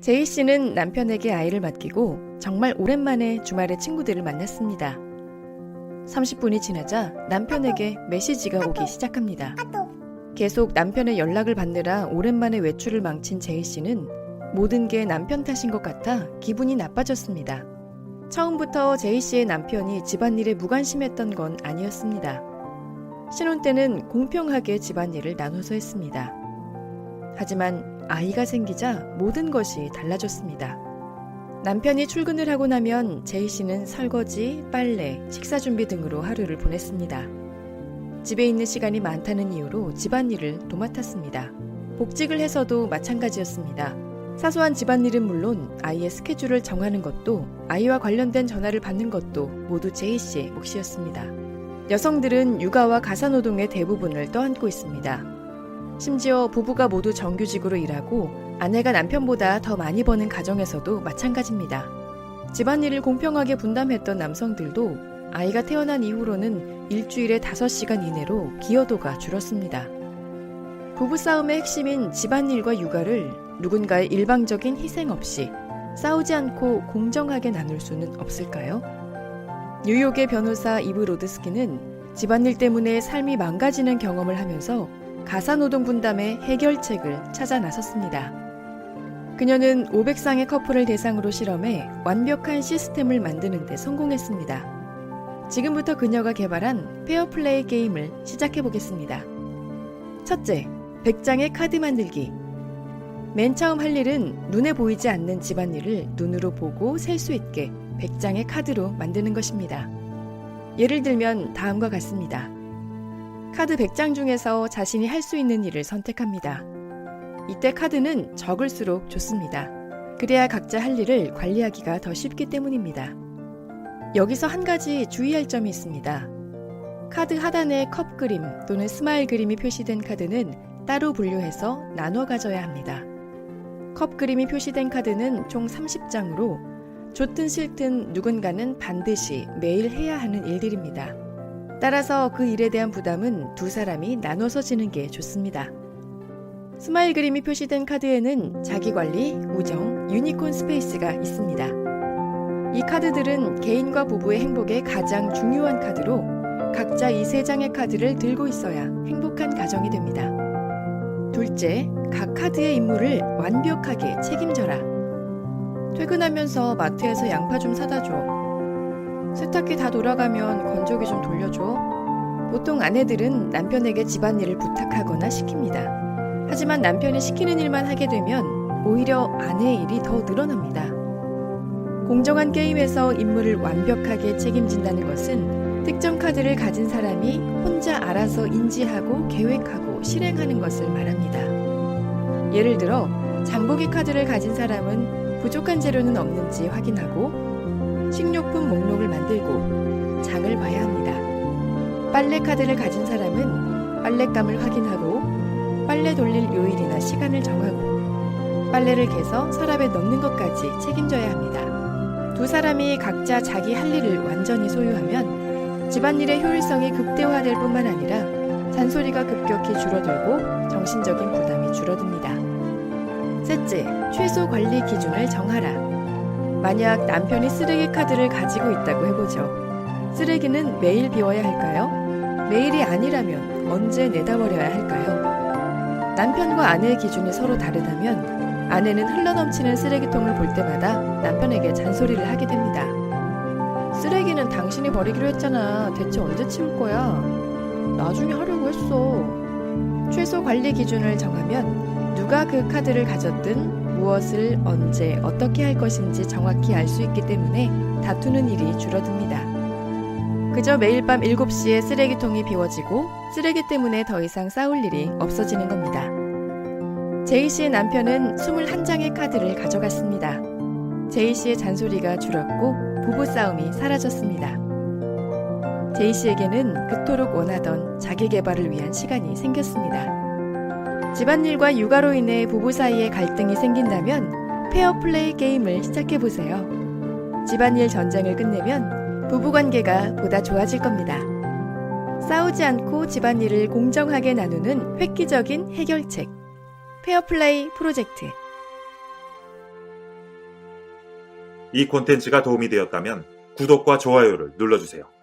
제이 씨는 남편에게 아이를 맡기고 정말 오랜만에 주말에 친구들을 만났습니다. 30분이 지나자 남편에게 메시지가 오기 시작합니다. 계속 남편의 연락을 받느라 오랜만에 외출을 망친 제이 씨는 모든 게 남편 탓인 것 같아 기분이 나빠졌습니다. 처음부터 제이 씨의 남편이 집안일에 무관심했던 건 아니었습니다. 신혼 때는 공평하게 집안일을 나눠서 했습니다. 하지만 아이가 생기자 모든 것이 달라졌습니다. 남편이 출근을 하고 나면 제이 씨는 설거지, 빨래, 식사 준비 등으로 하루를 보냈습니다. 집에 있는 시간이 많다는 이유로 집안일을 도맡았습니다. 복직을 해서도 마찬가지였습니다. 사소한 집안일은 물론 아이의 스케줄을 정하는 것도 아이와 관련된 전화를 받는 것도 모두 제이 씨의 몫이었습니다. 여성들은 육아와 가사노동의 대부분을 떠안고 있습니다. 심지어 부부가 모두 정규직으로 일하고 아내가 남편보다 더 많이 버는 가정에서도 마찬가지입니다. 집안일을 공평하게 분담했던 남성들도 아이가 태어난 이후로는 일주일에 5시간 이내로 기여도가 줄었습니다. 부부싸움의 핵심인 집안일과 육아를 누군가의 일방적인 희생 없이 싸우지 않고 공정하게 나눌 수는 없을까요? 뉴욕의 변호사 이브 로드스키는 집안일 때문에 삶이 망가지는 경험을 하면서 가사노동 분담의 해결책을 찾아 나섰습니다. 그녀는 500쌍의 커플을 대상으로 실험해 완벽한 시스템을 만드는 데 성공했습니다. 지금부터 그녀가 개발한 페어플레이 게임을 시작해 보겠습니다. 첫째, 100장의 카드 만들기. 맨 처음 할 일은 눈에 보이지 않는 집안일을 눈으로 보고 셀 수 있게 100장의 카드로 만드는 것입니다. 예를 들면 다음과 같습니다. 카드 100장 중에서 자신이 할 수 있는 일을 선택합니다. 이때 카드는 적을수록 좋습니다. 그래야 각자 할 일을 관리하기가 더 쉽기 때문입니다. 여기서 한 가지 주의할 점이 있습니다. 카드 하단에 컵 그림 또는 스마일 그림이 표시된 카드는 따로 분류해서 나눠 가져야 합니다. 컵 그림이 표시된 카드는 총 30장으로 좋든 싫든 누군가는 반드시 매일 해야 하는 일들입니다. 따라서 그 일에 대한 부담은 두 사람이 나눠서 지는 게 좋습니다. 스마일 그림이 표시된 카드에는 자기관리, 우정, 유니콘 스페이스가 있습니다. 이 카드들은 개인과 부부의 행복에 가장 중요한 카드로 각자 이 3장의 카드를 들고 있어야 행복한 가정이 됩니다. 둘째, 각 카드의 임무를 완벽하게 책임져라. 퇴근하면서 마트에서 양파 좀 사다 줘. 세탁기 다 돌아가면 건조기 좀 돌려줘. 보통 아내들은 남편에게 집안일을 부탁하거나 시킵니다. 하지만 남편이 시키는 일만 하게 되면 오히려 아내의 일이 더 늘어납니다. 공정한 게임에서 임무를 완벽하게 책임진다는 것은 특정 카드를 가진 사람이 혼자 알아서 인지하고 계획하고 실행하는 것을 말합니다. 예를 들어 장보기 카드를 가진 사람은 부족한 재료는 없는지 확인하고 식료품 목록을 만들고 장을 봐야 합니다. 빨래 카드를 가진 사람은 빨랫감을 확인하고 빨래 돌릴 요일이나 시간을 정하고 빨래를 개서 서랍에 넣는 것까지 책임져야 합니다. 두 사람이 각자 자기 할 일을 완전히 소유하면 집안일의 효율성이 극대화될 뿐만 아니라 잔소리가 급격히 줄어들고 정신적인 부담이 줄어듭니다. 셋째, 최소 관리 기준을 정하라. 만약 남편이 쓰레기 카드를 가지고 있다고 해보죠. 쓰레기는 매일 비워야 할까요? 매일이 아니라면 언제 내다 버려야 할까요? 남편과 아내의 기준이 서로 다르다면 아내는 흘러넘치는 쓰레기통을 볼 때마다 남편에게 잔소리를 하게 됩니다. 쓰레기는 당신이 버리기로 했잖아. 대체 언제 치울 거야? 나중에 하려고 했어. 최소 관리 기준을 정하면 누가 그 카드를 가졌든 무엇을 언제 어떻게 할 것인지 정확히 알 수 있기 때문에 다투는 일이 줄어듭니다. 그저 매일 밤 7시에 쓰레기통이 비워지고 쓰레기 때문에 더 이상 싸울 일이 없어지는 겁니다. 제이 씨의 남편은 21장의 카드를 가져갔습니다. 제이 씨의 잔소리가 줄었고 부부싸움이 사라졌습니다. 제이 씨에게는 그토록 원하던 자기 개발을 위한 시간이 생겼습니다. 집안일과 육아로 인해 부부 사이에 갈등이 생긴다면 페어플레이 게임을 시작해보세요. 집안일 전쟁을 끝내면 부부관계가 보다 좋아질 겁니다. 싸우지 않고 집안일을 공정하게 나누는 획기적인 해결책. 페어플레이 프로젝트. 이 콘텐츠가 도움이 되었다면 구독과 좋아요를 눌러주세요.